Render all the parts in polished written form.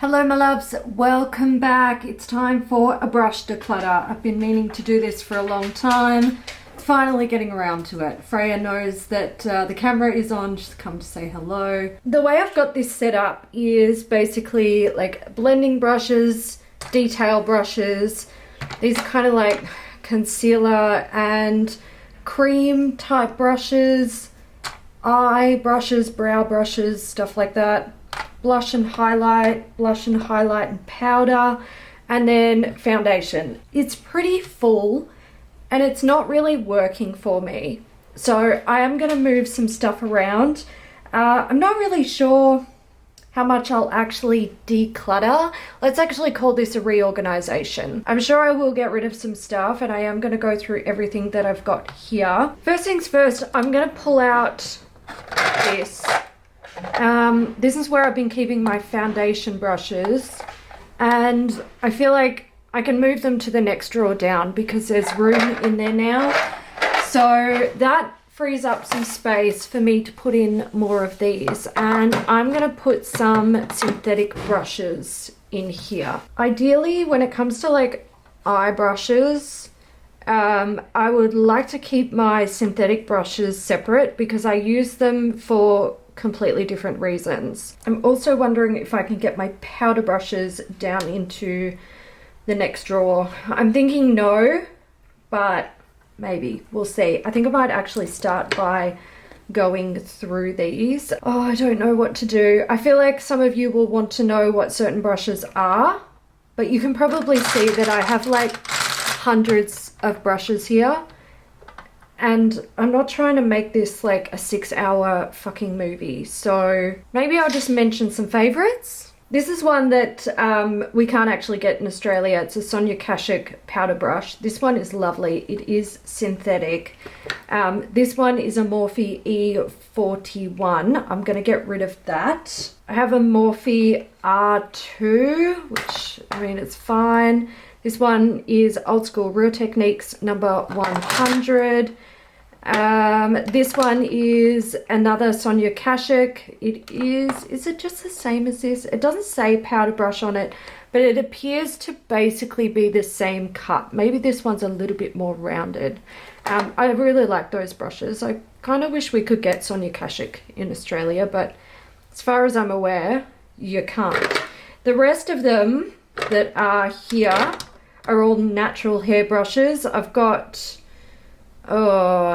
Hello my loves, welcome back. It's time for a brush declutter. I've been meaning to do this for a long time. Finally getting around to it. Freya knows that the camera is on. She's come to say hello. The way I've got this set up is basically like blending brushes, detail brushes. These are kind of like concealer and cream type brushes, eye brushes, brow brushes, stuff like that. Blush and highlight and powder, and then foundation. It's pretty full and it's not really working for me, so I am going to move some stuff around. I'm not really sure how much I'll actually declutter. Let's actually call this a reorganization. I'm sure I will get rid of some stuff, and I am going to go through everything that I've got here. First things first, I'm going to pull out this. This is where I've been keeping my foundation brushes, and I feel like I can move them to the next drawer down because there's room in there now. So that frees up some space for me to put in more of these, and I'm going to put some synthetic brushes in here. Ideally, when it comes to like eye brushes, I would like to keep my synthetic brushes separate because I use them for completely different reasons. I'm also wondering if I can get my powder brushes down into the next drawer. I'm thinking no, but maybe. We'll see. I think I might actually start by going through these. Oh, I don't know what to do. I feel like some of you will want to know what certain brushes are, but you can probably see that I have like hundreds of brushes here. And I'm not trying to make this like a 6-hour fucking movie. So maybe I'll just mention some favorites. This is one that we can't actually get in Australia. It's a Sonia Kashuk powder brush. This one is lovely. It is synthetic. This one is a Morphe E41. I'm going to get rid of that. I have a Morphe R2, which, I mean, it's fine. This one is Old School Real Techniques number 100. This one is another Sonia Kashuk. Is it just the same as this? It doesn't say powder brush on it, but it appears to basically be the same cut. Maybe this one's a little bit more rounded. I really like those brushes. I kind of wish we could get Sonia Kashuk in Australia, but as far as I'm aware, you can't. The rest of them that are here are all natural hair brushes. I've got,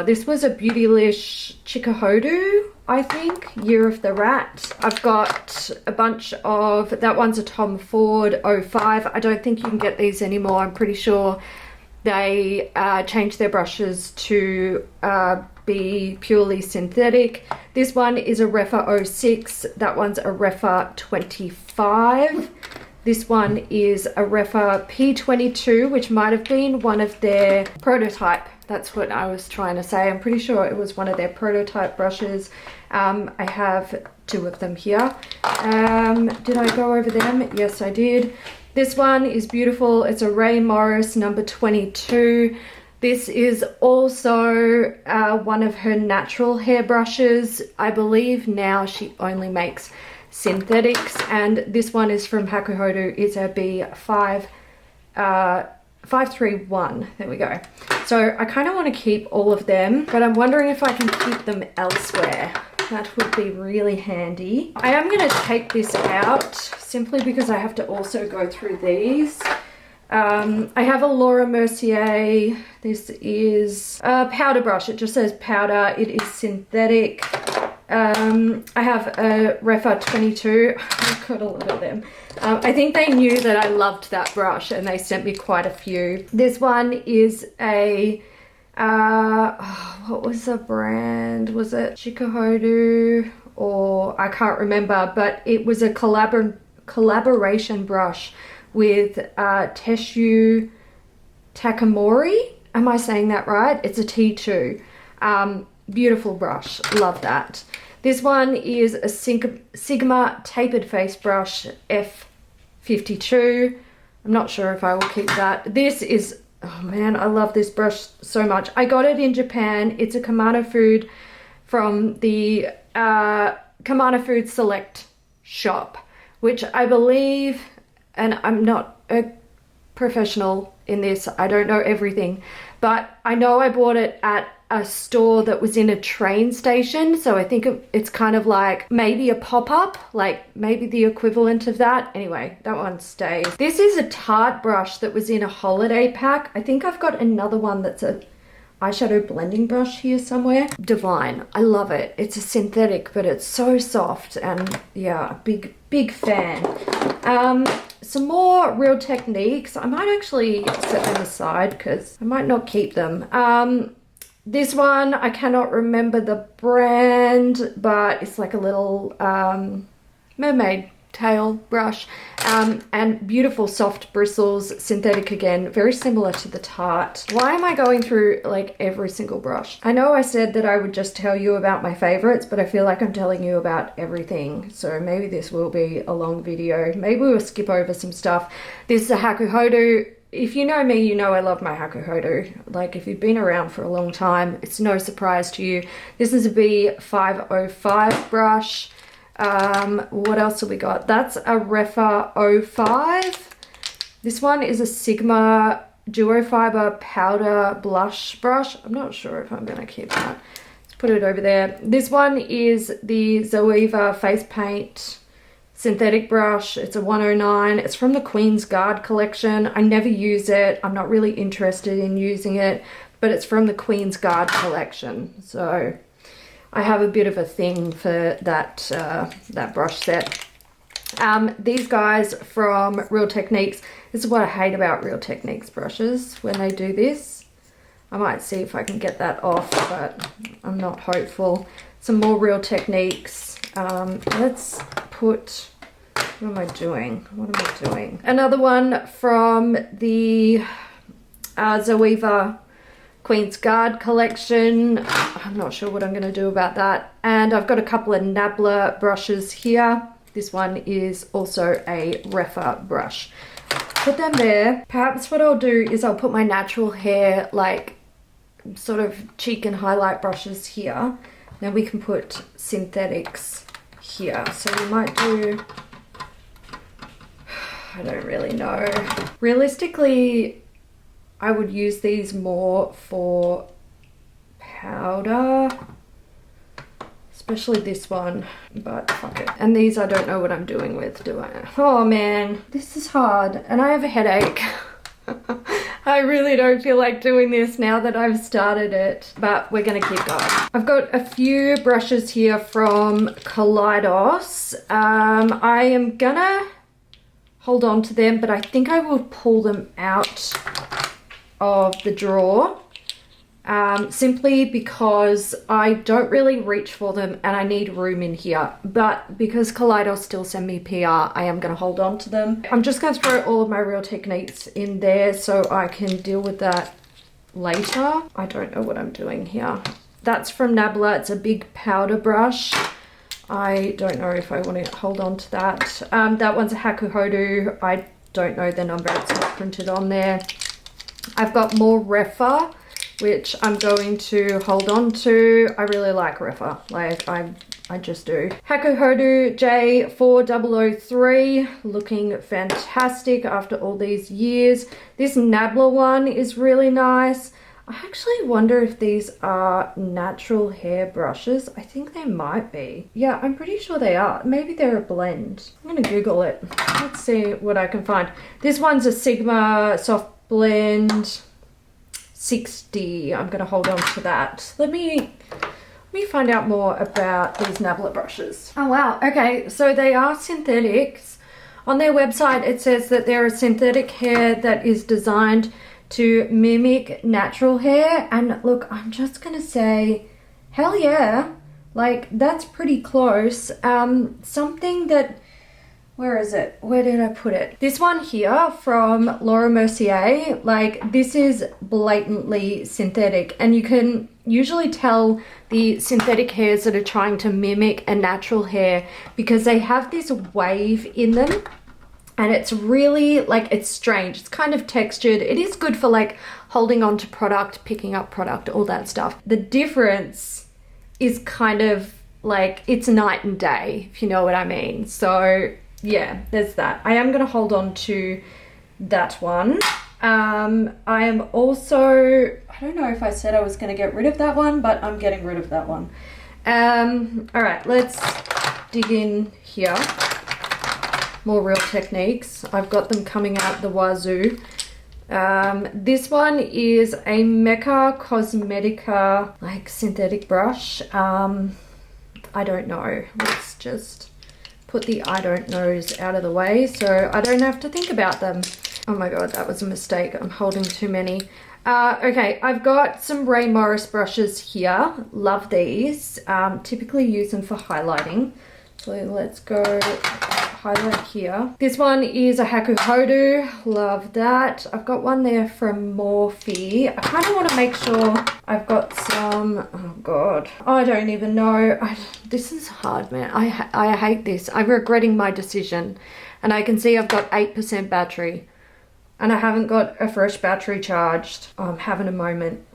this was a Beautylish Chikuhodu, I think, Year of the Rat. I've got a bunch of, that one's a Tom Ford 05. I don't think you can get these anymore. I'm pretty sure they changed their brushes to be purely synthetic. This one is a Refa 06. That one's a Refa 25. This one is a Refa P22, which might have been one of their prototype. That's what I was trying to say. I'm pretty sure it was one of their prototype brushes. I have two of them here. Did I go over them? Yes, I did. This one is beautiful. It's a Ray Morris number 22. This is also one of her natural hair brushes. I believe now she only makes synthetics, and this one is from Hakuhodo. It's a B531. There we go. So I kind of want to keep all of them, but I'm wondering if I can keep them elsewhere. That would be really handy. I am going to take this out simply because I have to also go through these. I have a Laura Mercier. This is a powder brush. It just says powder. It is synthetic. I have a Refa 22. I've got a lot of them. I think they knew that I loved that brush and they sent me quite a few. This one is a, what was the brand? Was it Chikuhodo? Or I can't remember, but it was a collaboration brush with Teshu Takamori. Am I saying that right? It's a T2. Beautiful brush. Love that. This one is a Sigma tapered face brush F52. I'm not sure if I will keep that. This is, oh man, I love this brush so much. I got it in Japan. It's a Kamana Food from the Kamana Food Select shop, which I believe, and I'm not a professional in this, I don't know everything, but I know I bought it at a store that was in a train station, so I think it's kind of like maybe a pop-up, like maybe the equivalent of that. Anyway, that one stays. This is a Tarte brush that was in a holiday pack. I think I've got another one that's a eyeshadow blending brush here somewhere. Divine, I love it. It's a synthetic, but it's so soft, and yeah, big fan. Some more Real Techniques. I might actually set them aside because I might not keep them. This one, I cannot remember the brand, but it's like a little mermaid tail brush, and beautiful soft bristles, synthetic again, very similar to the Tarte. Why am I going through like every single brush? I know I said that I would just tell you about my favorites, but I feel like I'm telling you about everything, so maybe this will be a long video. Maybe we'll skip over some stuff. This is a Hakuhodo. If you know me, you know I love my Hakuhodo. Like, if you've been around for a long time, it's no surprise to you. This is a B505 brush. What else have we got? That's a Refa 05. This one is a Sigma Duo Fiber Powder Blush Brush. I'm not sure if I'm going to keep that. Let's put it over there. This one is the Zoeva Face Paint synthetic brush. It's a 109. It's from the Queen's Guard collection. I never use it. I'm not really interested in using it, but it's from the Queen's Guard collection. So I have a bit of a thing for that, that brush set. These guys from Real Techniques. This is what I hate about Real Techniques brushes when they do this. I might see if I can get that off, but I'm not hopeful. Some more Real Techniques. Let's put, what am I doing? What am I doing? Another one from the Zoeva Queen's Guard collection. I'm not sure what I'm going to do about that. And I've got a couple of Nabla brushes here. This one is also a Refa brush. Put them there. Perhaps what I'll do is I'll put my natural hair, like, sort of cheek and highlight brushes here. Then we can put synthetics here. So we might do, I don't really know. Realistically, I would use these more for powder, especially this one, but fuck it. And these I don't know what I'm doing with, do I? Oh man, this is hard, and I have a headache. I really don't feel like doing this now that I've started it, but we're gonna keep going. I've got a few brushes here from Kaleidos. I am gonna hold on to them, but I think I will pull them out of the drawer, simply because I don't really reach for them and I need room in here. But because Kaleidos still send me PR, I am going to hold on to them. I'm just going to throw all of my Real Techniques in there so I can deal with that later. I don't know what I'm doing here. That's from Nabla. It's a big powder brush. I don't know if I want to hold on to that. That one's a Hakuhodo. I don't know the number. It's not printed on there. I've got more Refa, which I'm going to hold on to. I really like Refa, like I just do. Hakuhodo J4003, looking fantastic after all these years. This Nabla one is really nice. I actually wonder if these are natural hair brushes. I think they might be. Yeah, I'm pretty sure they are. Maybe they're a blend. I'm gonna Google it. Let's see what I can find. This one's a Sigma Soft Blend 60. I'm gonna hold on to that. Let me find out more about these Nabla brushes. Oh wow, okay, so they are synthetics. On their website it says that they're a synthetic hair that is designed to mimic natural hair, and look, I'm just gonna say hell yeah, like that's pretty close. Something that, where is it? Where did I put it? This one here from Laura Mercier, like this is blatantly synthetic, and you can usually tell the synthetic hairs that are trying to mimic a natural hair because they have this wave in them, and it's really like, it's strange. It's kind of textured. It is good for like holding on to product, picking up product, all that stuff. The difference is kind of like, it's night and day, if you know what I mean. So yeah, there's that. I am going to hold on to that one. I am also, I don't know if I said I was going to get rid of that one, but I'm getting rid of that one. All right, let's dig in here. More Real Techniques. I've got them coming out the wazoo. This one is a Mecca Cosmetica like synthetic brush. I don't know. Let's just put the I don't knows out of the way so I don't have to think about them. Oh my god, that was a mistake. I'm holding too many. Okay, I've got some Ray Morris brushes here. Love these. Typically use them for highlighting. So let's go highlight here. This one is a Haku Hodu. Love that. I've got one there from Morphe. I kind of want to make sure I've got some, oh god, I don't even know. This is hard, man. I hate this. I'm regretting my decision. And I can see I've got 8% battery. And I haven't got a fresh battery charged. Oh, I'm having a moment.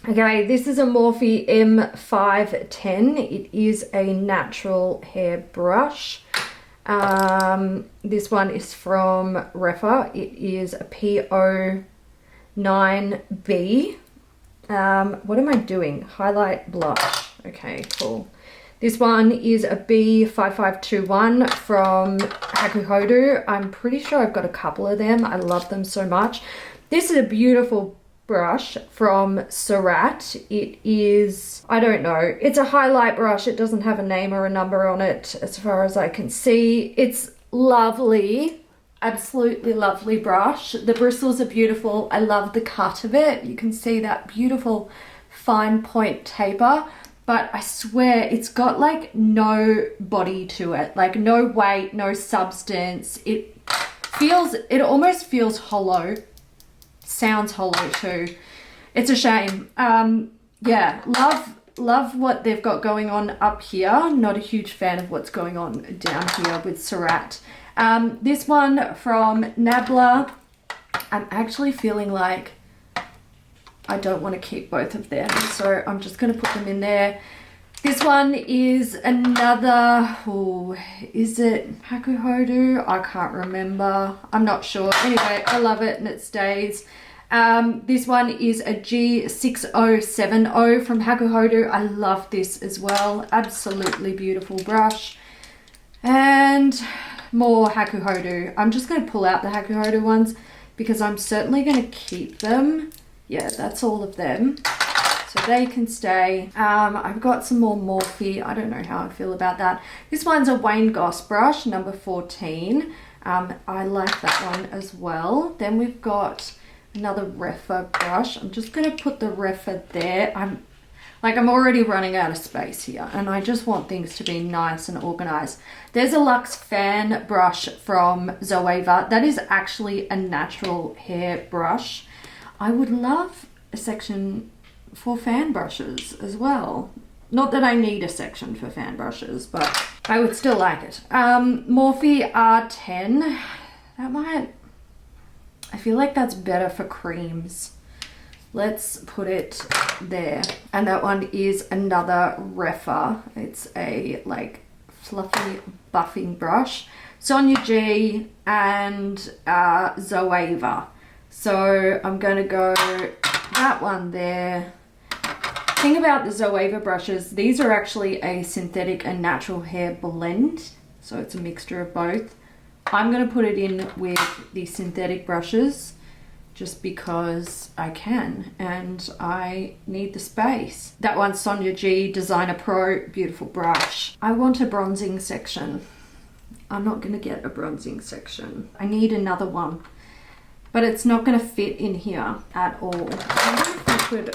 Okay, this is a Morphe M510. It is a natural hair brush. This one is from Refa. It is a P09B. What am I doing? Highlight blush. Okay, cool. This one is a B5521 from Haku Hodu. I'm pretty sure I've got a couple of them. I love them so much. This is a beautiful brush from Surat. It is, I don't know, it's a highlight brush. It doesn't have a name or a number on it as far as I can see. It's lovely, absolutely lovely brush. The bristles are beautiful. I love the cut of it. You can see that beautiful fine point taper. But I swear it's got like no body to it, like no weight, no substance. It almost feels hollow, sounds hollow too. It's a shame. Yeah, love what they've got going on up here. Not a huge fan of what's going on down here with Surat. This one from Nabla, I'm actually feeling like I don't want to keep both of them, so I'm just going to put them in there. This one is another, oh, is it Haku Hodu? I can't remember. I'm not sure. Anyway, I love it and it stays. This one is a G6070 from Haku Hodu. I love this as well. Absolutely beautiful brush. And more Haku Hodu. I'm just going to pull out the Haku Hodu ones because I'm certainly going to keep them. Yeah, that's all of them. So they can stay. I've got some more Morphe. I don't know how I feel about that. This one's a Wayne Goss brush, number 14. I like that one as well. Then we've got another Refa brush. I'm just going to put the Refa there. I'm already running out of space here and I just want things to be nice and organized. There's a Luxe Fan brush from Zoeva. That is actually a natural hair brush. I would love a section for fan brushes as well. Not that I need a section for fan brushes, but I would still like it. Morphe R10. That might, I feel like that's better for creams. Let's put it there. And that one is another Refa. It's a like fluffy buffing brush. Sonia G and Zoeva. So I'm going to go that one there. Thing about the Zoeva brushes, these are actually a synthetic and natural hair blend. So it's a mixture of both. I'm going to put it in with the synthetic brushes just because I can and I need the space. That one's Sonia G Designer Pro, beautiful brush. I want a bronzing section. I'm not going to get a bronzing section. I need another one. But it's not going to fit in here at all. I wonder if I could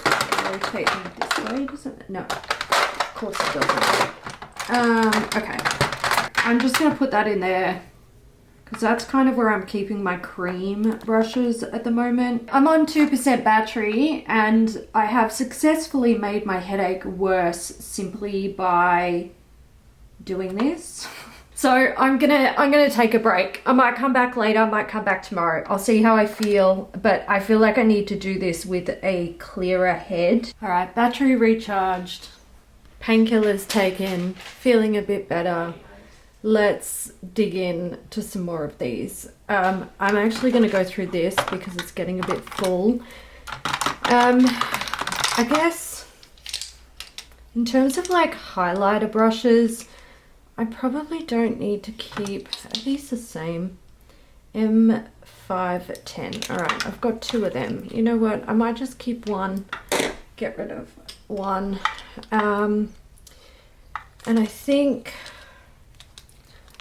rotate them this way, doesn't it? No, of course it doesn't. Okay, I'm just going to put that in there because that's kind of where I'm keeping my cream brushes at the moment. I'm on 2% battery and I have successfully made my headache worse simply by doing this. So I'm gonna take a break. I might come back later, I might come back tomorrow. I'll see how I feel, but I feel like I need to do this with a clearer head. All right, battery recharged, painkillers taken, feeling a bit better. let's dig in to some more of these. I'm actually going to go through this because it's getting a bit full. I guess in terms of like highlighter brushes, I probably don't need to keep, are these the same? M510. All right, I've got 2 of them. You know what? I might just keep one, get rid of one. And I think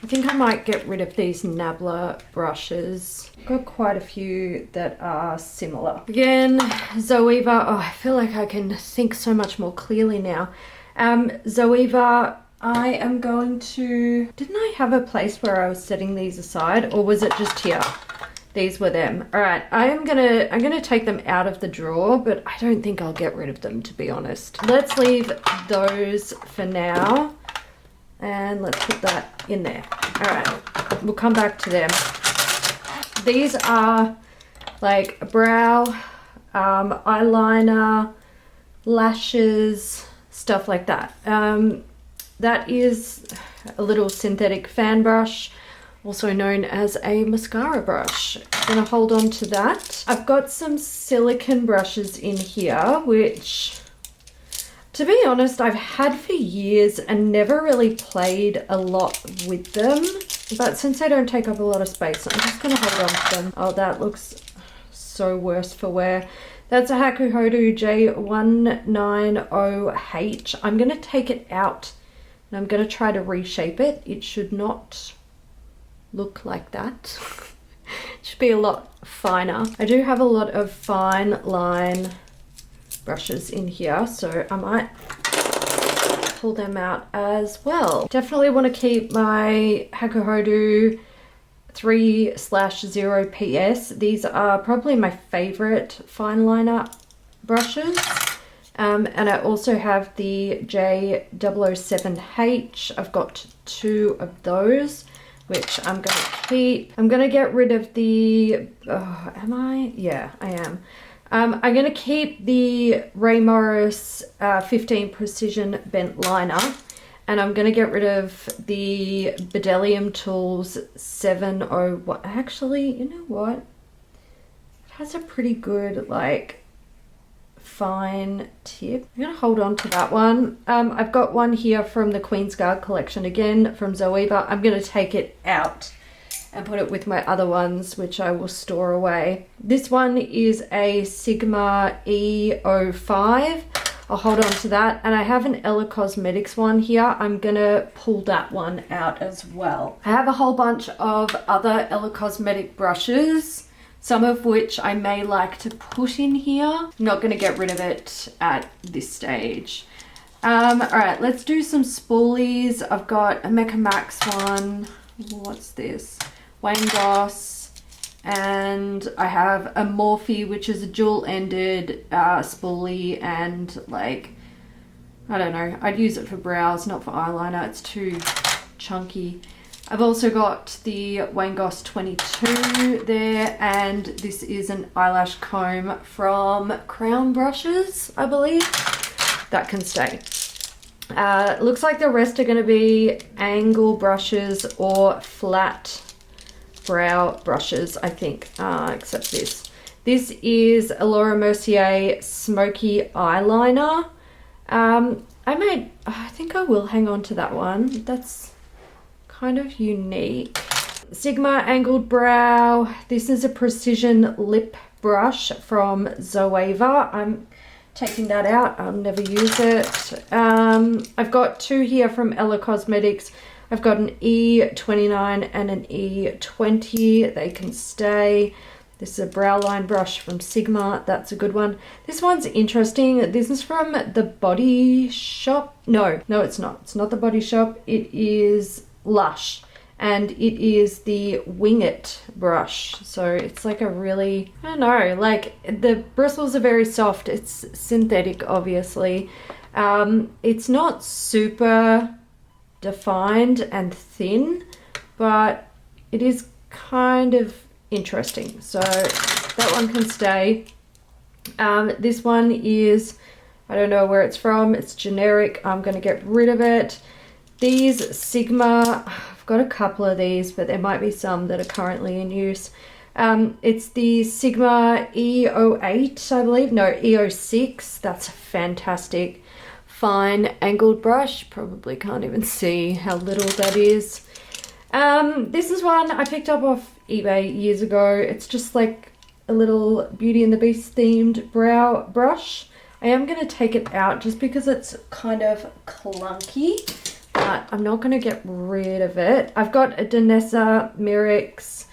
I might get rid of these Nabla brushes. I've got quite a few that are similar. Again, Zoeva. Oh, I feel like I can think so much more clearly now. Zoeva, I am going to... Didn't I have a place where I was setting these aside, or was it just here? These were them. All right, I'm gonna take them out of the drawer, but I don't think I'll get rid of them, to be honest. Let's leave those for now. And let's put that in there. All right, we'll come back to them. These are like brow, eyeliner, lashes, stuff like that. That is a little synthetic fan brush, also known as a mascara brush. I'm gonna hold on to that. I've got some silicone brushes in here, which, to be honest, I've had for years and never really played a lot with them. But since they don't take up a lot of space, I'm just going to hold on to them. Oh, that looks so worse for wear. That's a Hakuhodo J190H. I'm going to take it out and I'm going to try to reshape it. It should not look like that. It should be a lot finer. I do have a lot of fine line brushes in here, so I might pull them out as well. Definitely want to keep my Hakuhodo 3/0 PS. These are probably my favorite fine liner brushes. And I also have the J007H. I've got 2 of those, which I'm going to keep. I'm going to get rid of the, am I? Yeah, I am. I'm going to keep the Ray Morris 15 Precision Bent Liner, and I'm going to get rid of the Bdellium Tools 701. Actually, you know what? It has a pretty good, like, fine tip. I'm going to hold on to that one. I've got one here from the Queen's Guard collection, again, from Zoeva. I'm going to take it out and put it with my other ones, which I will store away. This one is a Sigma E05. I'll hold on to that. And I have an Ella Cosmetics one here. I'm gonna pull that one out as well. I have a whole bunch of other Ella Cosmetic brushes, some of which I may like to put in here. I'm not gonna get rid of it at this stage. All right, let's do some spoolies. I've got a Mecca Max one. What's this? Wayne Goss, and I have a Morphe, which is a dual-ended spoolie, and like, I don't know, I'd use it for brows, not for eyeliner. It's too chunky. I've also got the Wayne Goss 22 there, and this is an eyelash comb from Crown Brushes, I believe. That can stay. Looks like the rest are going to be angle brushes or flat brow brushes, I think, except this. This is a Laura Mercier Smoky Eyeliner. I think I will hang on to that one. That's kind of unique. Sigma Angled Brow. This is a precision lip brush from Zoeva. I'm taking that out. I'll never use it. I've got 2 here from Ella Cosmetics. I've got an E29 and an E20. They can stay. This is a brow line brush from Sigma. That's a good one. This one's interesting. This is from the Body Shop. No, it's not. It's not the Body Shop. It is Lush. And it is the Wing It brush. So it's like a really, I don't know, like the bristles are very soft. It's synthetic, obviously. It's not super defined and thin, but it is kind of interesting. So that one can stay. This one is, I don't know where it's from. It's generic. I'm going to get rid of it. These Sigma, I've got a couple of these, but there might be some that are currently in use. It's the Sigma E08, I believe. No, E06. That's a fantastic fine angled brush. Probably can't even see how little that is. This is one I picked up off eBay years ago. It's just like a little Beauty and the Beast themed brow brush. I am going to take it out just because it's kind of clunky, but I'm not going to get rid of it. I've got a Danessa Myricks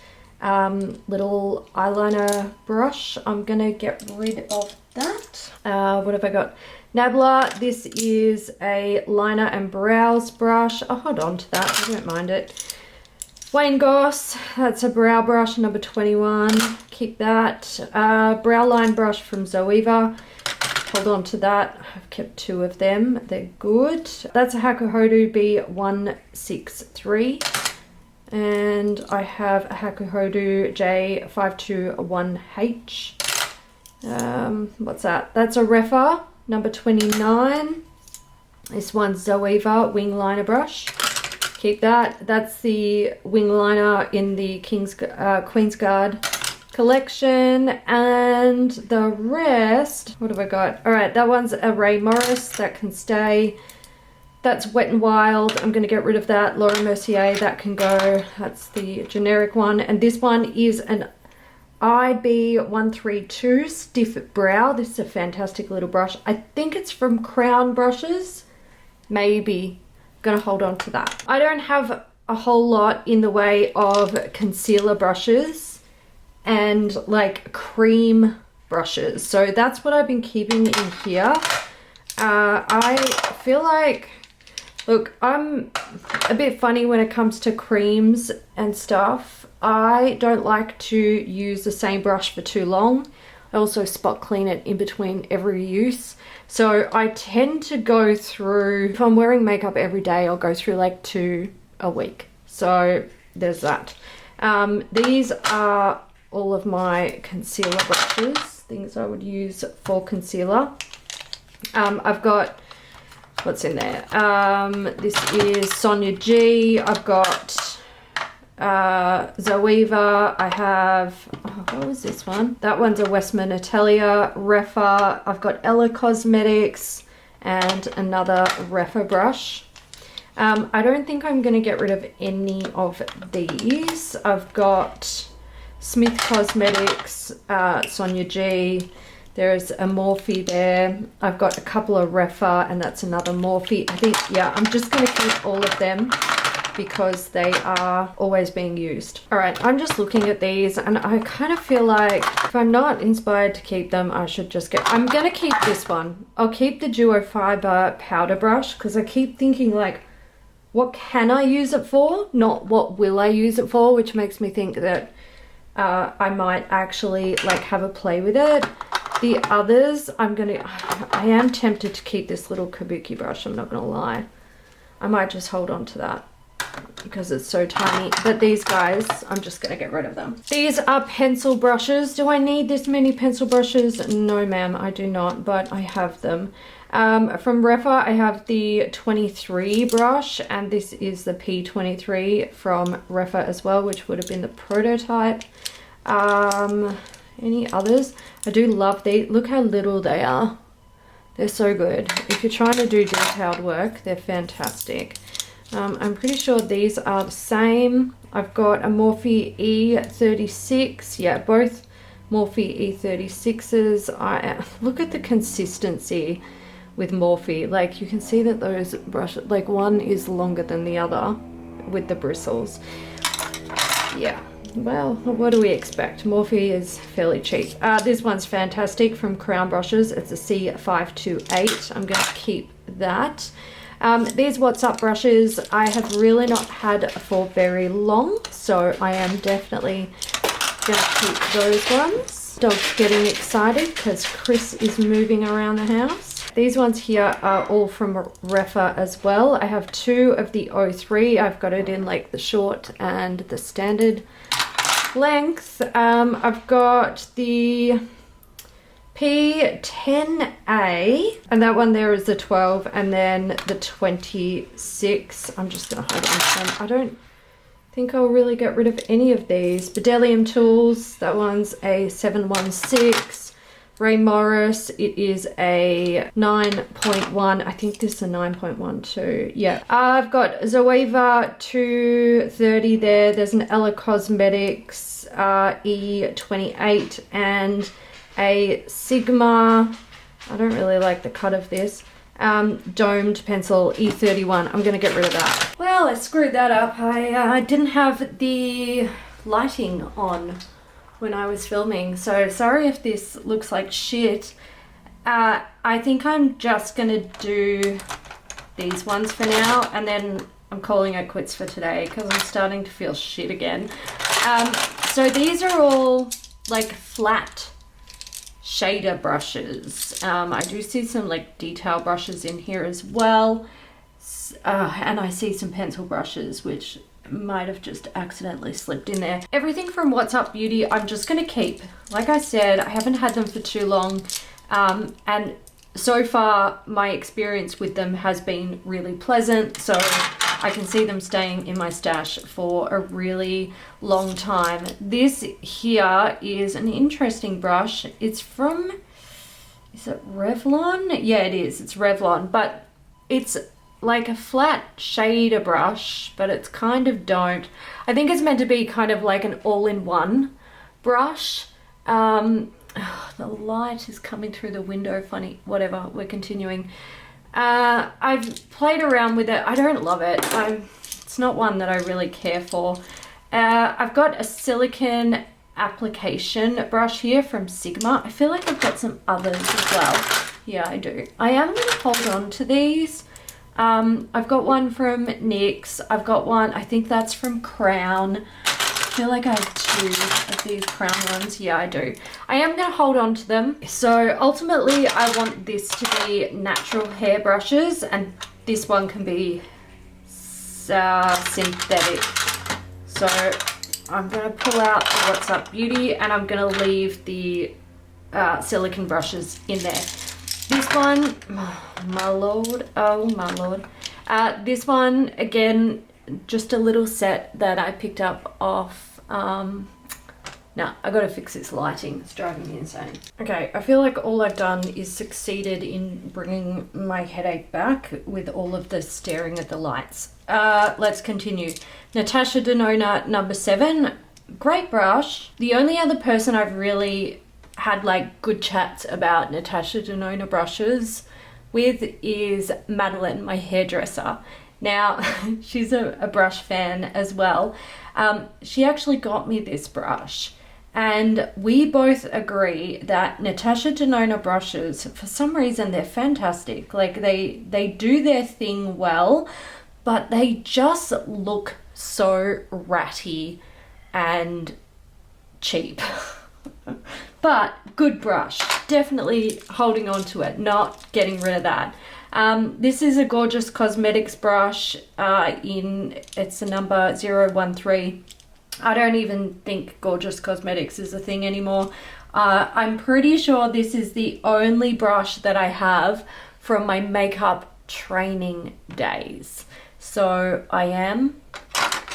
little eyeliner brush. I'm going to get rid of that. What have I got? Nabla, this is a liner and brows brush. I'll hold on to that, I don't mind it. Wayne Goss, that's a brow brush, number 21. Keep that. Brow line brush from Zoeva. Hold on to that. I've kept 2 of them. They're good. That's a Hakuhodo B163. And I have a Hakuhodo J521H. What's that? That's a Refa, number 29. This one's Zoeva wing liner brush. Keep that. That's the wing liner in the Queen's Guard collection. And the rest, what have I got? All right, that one's a Ray Morris. That can stay. That's Wet n Wild. I'm going to get rid of that. Laura Mercier, that can go. That's the generic one. And this one is an IB132 Stiff Brow. This is a fantastic little brush. I think it's from Crown Brushes. Maybe. Gonna hold on to that. I don't have a whole lot in the way of concealer brushes and like cream brushes. So that's what I've been keeping in here. I feel like, look, I'm a bit funny when it comes to creams and stuff. I don't like to use the same brush for too long. I also spot clean it in between every use. So I tend to go through, if I'm wearing makeup every day, I'll go through like 2 a week. So there's that. These are all of my concealer brushes, things I would use for concealer. I've got, what's in there? This is Sonia G. I've got Zoeva. I have, what was this one? That one's a Westman Atelier Refa. I've got Ella Cosmetics and another Refa brush. I don't think I'm going to get rid of any of these. I've got Smith Cosmetics, Sonia G. There's a Morphe there. I've got a couple of Refa and that's another Morphe. I think, yeah, I'm just going to keep all of them because they are always being used. All right, I'm just looking at these and I kind of feel like if I'm not inspired to keep them, I should just get, I'm gonna keep this one. I'll keep the Duo Fiber powder brush because I keep thinking like, what can I use it for? Not what will I use it for, which makes me think that I might actually like have a play with it. The others, I am tempted to keep this little Kabuki brush, I'm not gonna lie. I might just hold on to that because it's so tiny, but these guys, I'm just gonna get rid of them. These are pencil brushes. Do I need this many pencil brushes? No ma'am, I do not, but I have them. From Refa, I have the 23 brush, and this is the P23 from Refa as well, which would have been the prototype. Any others? I do love these. Look how little they are. They're so good. If you're trying to do detailed work, they're fantastic. I'm pretty sure these are the same. I've got a Morphe E36. Yeah, both Morphe E36s. Look at the consistency with Morphe. Like you can see that those brushes, like one is longer than the other with the bristles. Yeah, well, what do we expect? Morphe is fairly cheap. This one's fantastic from Crown Brushes. It's a C528. I'm going to keep that. These What's Up brushes I have really not had for very long, so I am definitely going to keep those ones. Dog's getting excited because Chris is moving around the house. These ones here are all from Refa as well. I have 2 of the 03. I've got it in like the short and the standard length. I've got the P10A, and that one there is the 12, and then the 26. I'm just gonna hold on to them. think I'll really get rid of any of these. Bedelium Tools, that one's a 716. Ray Morris, it is a 9.1. I think this is a 9.12. Yeah. I've got Zoeva 230 there. There's an Ella Cosmetics E28 and a Sigma. I don't really like the cut of this. Domed pencil E31. I'm gonna get rid of that. Well, I screwed that up. I didn't have the lighting on when I was filming, so sorry if this looks like shit. I think I'm just gonna do these ones for now, and then I'm calling it quits for today because I'm starting to feel shit again. So these are all like flat shader brushes. I do see some like detail brushes in here as well, and I see some pencil brushes which might have just accidentally slipped in there. Everything from What's Up Beauty I'm just gonna keep. Like I said, I haven't had them for too long, and so far my experience with them has been really pleasant, so I can see them staying in my stash for a really long time. This here is an interesting brush. It's from, is it Revlon? Yeah, it is. It's Revlon, but it's like a flat shader brush, but it's kind of don't. I think it's meant to be kind of like an all-in-one brush. The light is coming through the window funny. Whatever, we're continuing. I've played around with it. I don't love it. It's not one that I really care for. I've got a silicone application brush here from Sigma. I feel like I've got some others as well. Yeah, I do. I am going to hold on to these. I've got one from NYX. I've got one, I think that's from Crown. I feel like I have two of these Crown ones. Yeah, I do. I am going to hold on to them. So ultimately I want this to be natural hair brushes, and this one can be synthetic. So I'm going to pull out the What's Up Beauty, and I'm going to leave the silicone brushes in there. This one, my lord, oh my lord. This one, again, just a little set that I picked up off, now I gotta fix this lighting, it's driving me insane. Okay, I feel like all I've done is succeeded in bringing my headache back with all of the staring at the lights. Let's continue. Natasha Denona number 7, great brush. The only other person I've really had like good chats about Natasha Denona brushes with is Madeline, my hairdresser. Now, she's a brush fan as well. She actually got me this brush, and we both agree that Natasha Denona brushes, for some reason, they're fantastic. Like they do their thing well, but they just look so ratty and cheap. But good brush, definitely holding on to it, not getting rid of that. This is a Gorgeous Cosmetics brush, it's the number 013. I don't even think Gorgeous Cosmetics is a thing anymore. I'm pretty sure this is the only brush that I have from my makeup training days. So I am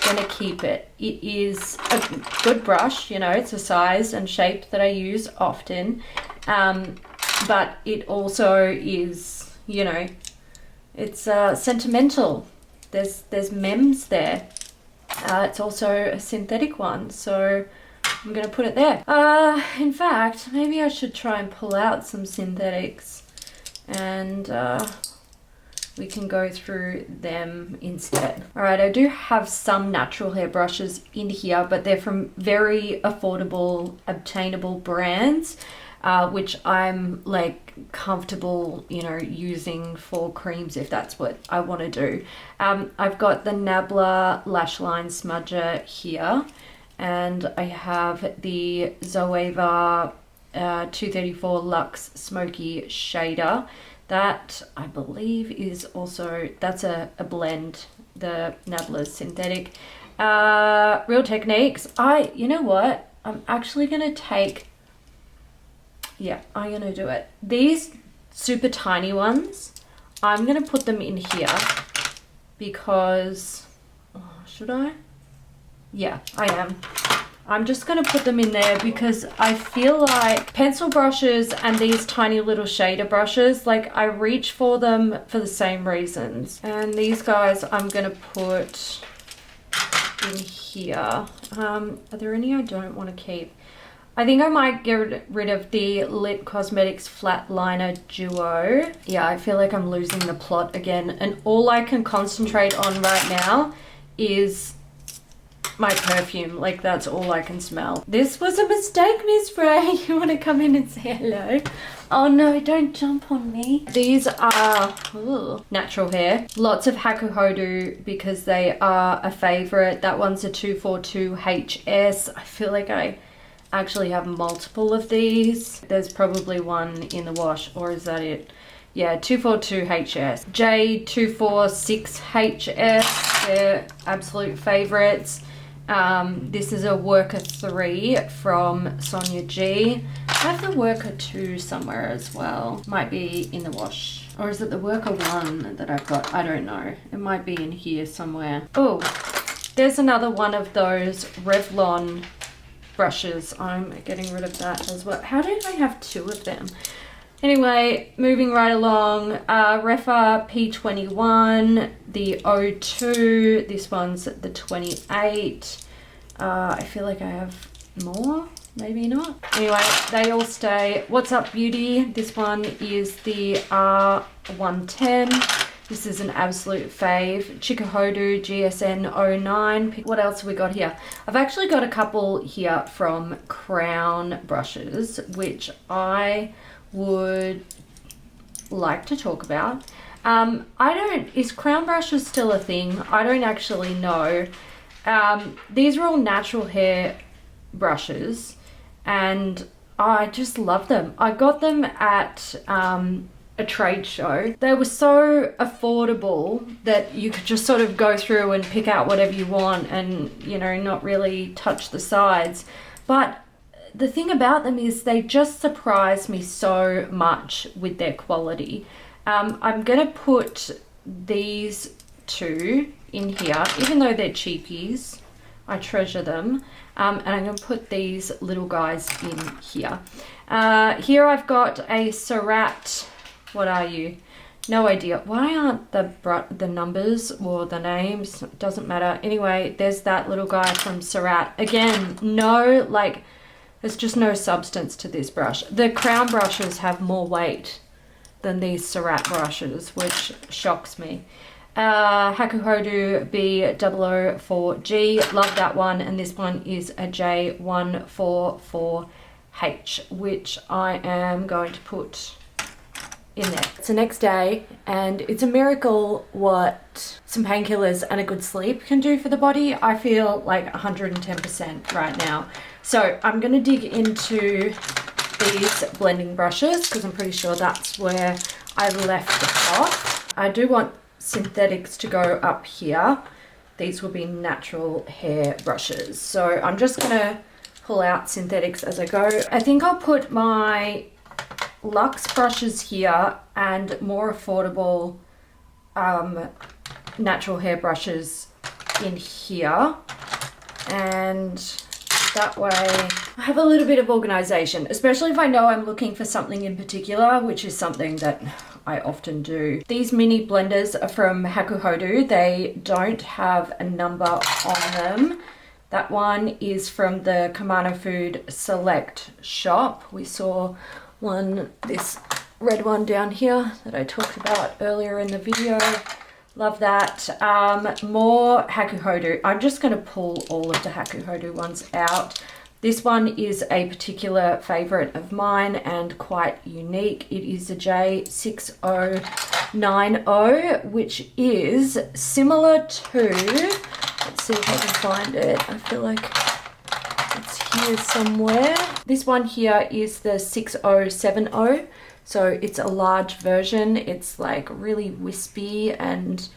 gonna keep it. It is a good brush, you know, it's a size and shape that I use often, but it also is, you know, it's sentimental. There's mems there. It's also a synthetic one, so I'm gonna put it there. In fact, maybe I should try and pull out some synthetics, and we can go through them instead. All right, I do have some natural hair brushes in here, but they're from very affordable, obtainable brands, which I'm like comfortable, you know, using for creams if that's what I want to do. I've got the Nabla Lash Line Smudger here, and I have the Zoeva 234 Luxe Smoky Shader. That, I believe, is also, that's a blend, the Nabla synthetic. Real Techniques. You know what? I'm actually going to take, yeah, I'm going to do it. These super tiny ones, I'm going to put them in here because, oh, should I? Yeah, I am. I'm just going to put them in there because I feel like pencil brushes and these tiny little shader brushes, like I reach for them for the same reasons. And these guys I'm going to put in here. Are there any I don't want to keep? I think I might get rid of the Lit Cosmetics Flat Liner Duo. Yeah, I feel like I'm losing the plot again. And all I can concentrate on right now is my perfume. Like, that's all I can smell. This was a mistake, Miss Ray. You want to come in and say hello? Oh no, don't jump on me. These are natural hair. Lots of Hakuhodo because they are a favorite. That one's a 242HS. I feel like I actually have multiple of these. There's probably one in the wash, or is that it? Yeah, 242HS. J246HS, they're absolute favorites. This is a Worker 3 from Sonia G. I have the Worker 2 somewhere as well. Might be in the wash. Or is it the Worker 1 that I've got? I don't know. It might be in here somewhere. Oh, there's another one of those Revlon brushes. I'm getting rid of that as well. How did I have two of them? Anyway, moving right along, Refa P21, the O2, this one's the 28. I feel like I have more, maybe not. Anyway, they all stay. What's Up Beauty, this one is the R110. This is an absolute fave. Chikuhodo GSN 09. What else have we got here? I've actually got a couple here from Crown brushes, which I would like to talk about. Is Crown brushes still a thing? I don't actually know. These are all natural hair brushes and I just love them. I got them at a trade show. They were so affordable that you could just sort of go through and pick out whatever you want and, you know, not really touch the sides. But the thing about them is they just surprise me so much with their quality. I'm gonna put these two in here, even though they're cheapies. I treasure them. And I'm gonna put these little guys in here. Here I've got a Surratt. What are you? No idea. Why aren't the numbers or the names? It doesn't matter. Anyway, there's that little guy from Surratt. Again, no, like, there's just no substance to this brush. The Crown brushes have more weight than these Surratt brushes, which shocks me. Hakuhodo B004G, love that one. And this one is a J144H, which I am going to put in there. It's the next day and it's a miracle what some painkillers and a good sleep can do for the body. I feel like 110% right now. So I'm going to dig into these blending brushes because I'm pretty sure that's where I left off. I do want synthetics to go up here. These will be natural hair brushes. So I'm just going to pull out synthetics as I go. I think I'll put my Luxe brushes here and more affordable natural hair brushes in here, and that way I have a little bit of organization, especially if I know I'm looking for something in particular, which is something that I often do. These mini blenders are from Hakuhodo. They don't have a number on them. That one is from the Kamano Food Select shop. We saw this red one down here that I talked about earlier in the video. Love that. More Hakuhodo. I'm just going to pull all of the Hakuhodo ones out. This one is a particular favorite of mine and quite unique. It is a J6090, which is similar to, let's see if I can find it. I feel like it's here somewhere. This one here is the 6070, so it's a large version. It's like really wispy and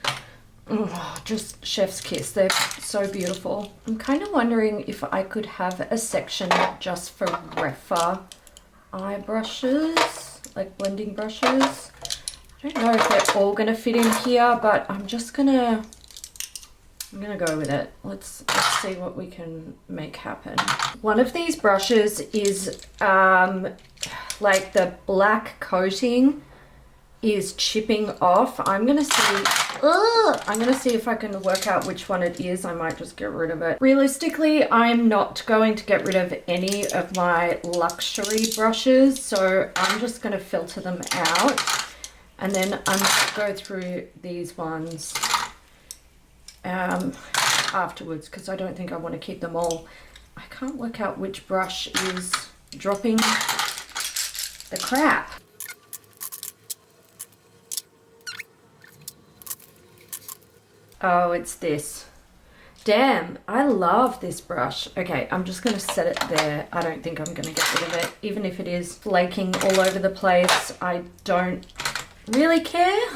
just chef's kiss. They're so beautiful. I'm kind of wondering if I could have a section just for Refa eye brushes, like blending brushes. I don't know if they're all gonna fit in here, but I'm just gonna I'm gonna go with it. Let's see what we can make happen. One of these brushes is like the black coating is chipping off. I'm gonna see if I can work out which one it is. I might just get rid of it. Realistically, I'm not going to get rid of any of my luxury brushes, so I'm just gonna filter them out, and then I'm gonna go through these ones afterwards, because I don't think I want to keep them all. I can't work out which brush is dropping the crap. Oh, it's this. Damn, I love this brush. Okay, I'm just going to set it there. I don't think I'm going to get rid of it. Even if it is flaking all over the place, I don't really care.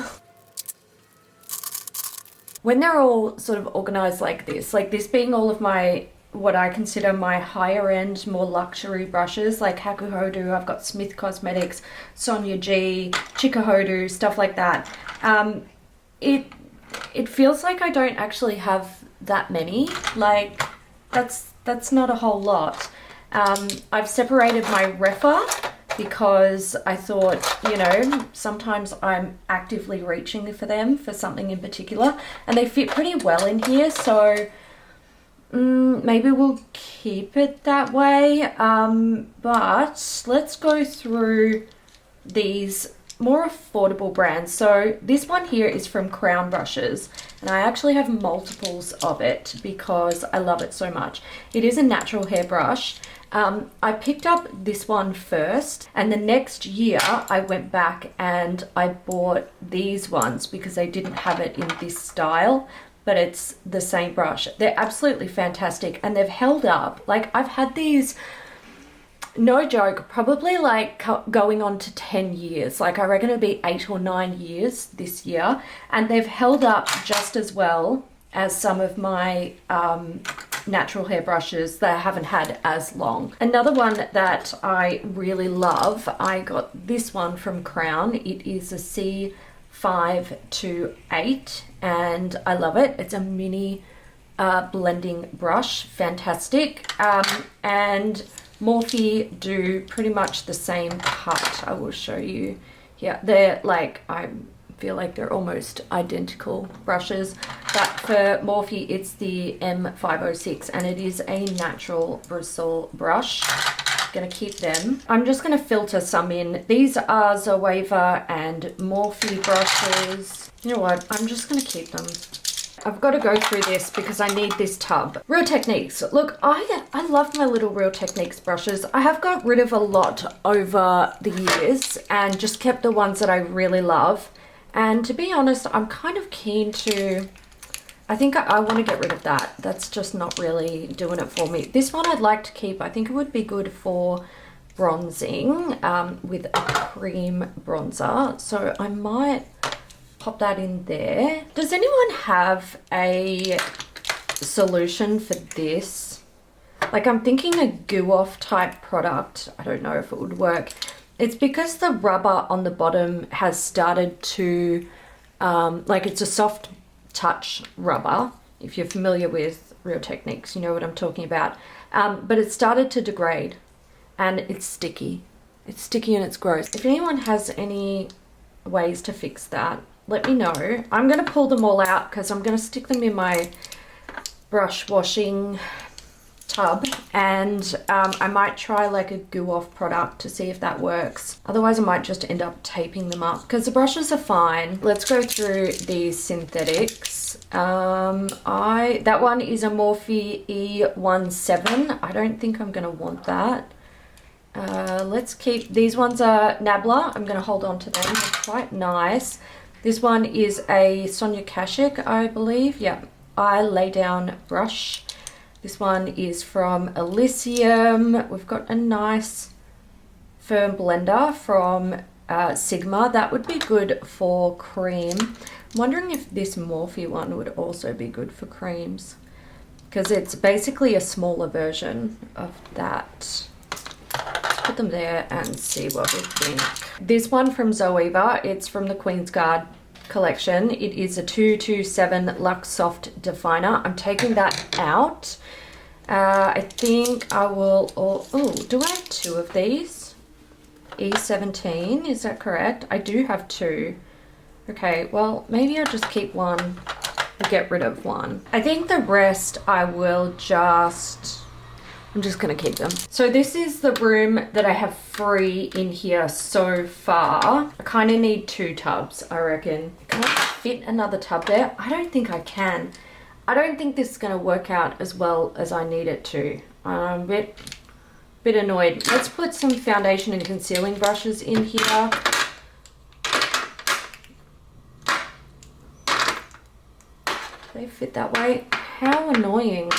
When they're all sort of organized like this being all of my, what I consider my higher end, more luxury brushes, like Hakuhodo, I've got Smith Cosmetics, Sonia G, Chikuhodo, stuff like that. It feels like I don't actually have that many. Like, that's not a whole lot. I've separated my Refa because I thought, you know, sometimes I'm actively reaching for them for something in particular, and they fit pretty well in here, so maybe we'll keep it that way. But let's go through these more affordable brands. So this one here is from Crown Brushes, and I actually have multiples of it because I love it so much. It is a natural hair brush. I picked up this one first, and the next year I went back and I bought these ones because they didn't have it in this style, but it's the same brush. They're absolutely fantastic, and they've held up. Like, I've had these, no joke, probably like going on to 10 years. Like, I reckon it'll be 8 or 9 years this year, and they've held up just as well as some of my natural hair brushes that I haven't had as long. Another one that I really love, I got this one from Crown. It is a C528, and I love it. It's a mini blending brush, fantastic. And Morphe do pretty much the same cut. I will show you. Yeah, they're like, I feel like they're almost identical brushes, but for Morphe it's the M506, and it is a natural bristle brush. Gonna keep them. I'm just gonna filter some in. These are Zoeva and Morphe brushes. You know what, I'm just gonna keep them. I've got to go through this because I need this tub. Real Techniques. Look, I love my little Real Techniques brushes. I have got rid of a lot over the years and just kept the ones that I really love. And to be honest, I'm kind of keen to, I think I want to get rid of that. That's just not really doing it for me. This one I'd like to keep. I think it would be good for bronzing with a cream bronzer. So I might pop that in there. Does anyone have a solution for this? Like, I'm thinking a goo off type product. I don't know if it would work. It's because the rubber on the bottom has started to, like, it's a soft touch rubber. If you're familiar with Real Techniques, you know what I'm talking about. But it started to degrade, and it's sticky. It's sticky and it's gross. If anyone has any ways to fix that, let me know. I'm going to pull them all out because I'm going to stick them in my brush washing tub, and I might try like a goo off product to see if that works. Otherwise I might just end up taping them up because the brushes are fine. Let's go through these synthetics. That one is a Morphe E17. I don't think I'm gonna want that. Let's keep, these ones are Nabla. I'm gonna hold on to them. They're quite nice. This one is a Sonia Kashuk, I believe. Yeah, I lay down brush. This one is from Elysium. We've got a nice firm blender from Sigma. That would be good for cream. I'm wondering if this Morphe one would also be good for creams, because it's basically a smaller version of that. Let's put them there and see what we think. This one from Zoeva, it's from the Queen's Guard collection. It is a 227 Luxe Soft Definer. I'm taking that out. I think I will, oh, do I have 2 of these? E17, is that correct? I do have 2. Okay, well, maybe I'll just keep one and get rid of one. I think the rest I will just, I'm just gonna keep them. So this is the room that I have free in here so far. I kind of need 2 tubs, I reckon. Can I fit another tub there? I don't think I can. I don't think this is going to work out as well as I need it to. I'm a bit annoyed. Let's put some foundation and concealing brushes in here. Do they fit that way? How annoying.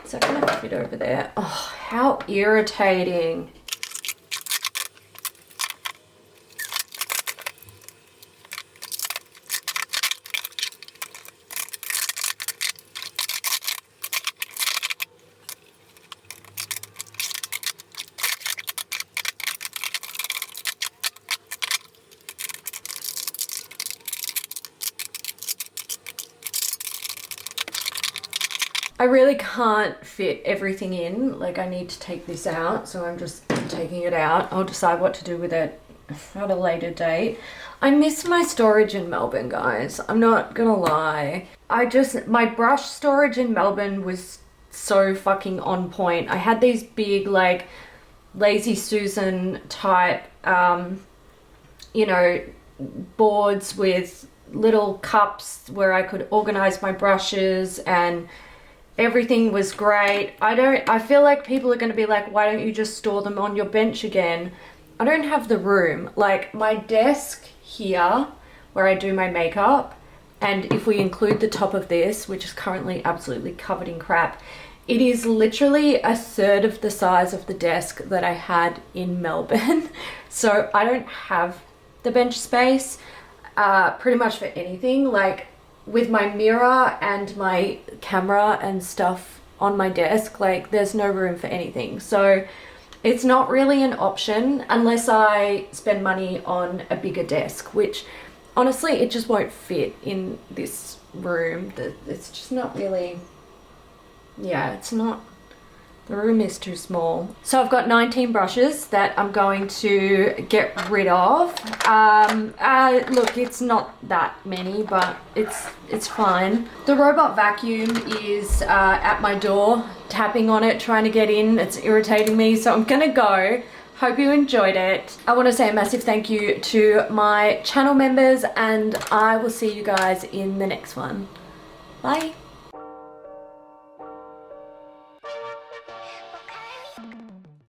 Is that going to fit over there? Oh, how irritating. I really can't fit everything in. Like, I need to take this out, so I'm just taking it out. I'll decide what to do with it at a later date. I miss my storage in Melbourne, guys. I'm not gonna lie. My brush storage in Melbourne was so fucking on point. I had these big, like, Lazy Susan type, you know, boards with little cups where I could organize my brushes, and everything was great. I feel like people are going to be like, why don't you just store them on your bench again? I don't have the room. Like, my desk here where I do my makeup, and if we include the top of this, which is currently absolutely covered in crap, it is literally 1/3 of the size of the desk that I had in Melbourne. So I don't have the bench space pretty much for anything. Like, with my mirror and my camera and stuff on my desk, like, there's no room for anything. So it's not really an option unless I spend money on a bigger desk, which honestly, it just won't fit in this room. It's just not really, yeah, it's not, the room is too small. So I've got 19 brushes that I'm going to get rid of. Look, it's not that many, but it's fine. The robot vacuum is at my door, tapping on it, trying to get in. It's irritating me, so I'm gonna go. Hope you enjoyed it. I want to say a massive thank you to my channel members, and I will see you guys in the next one. Bye.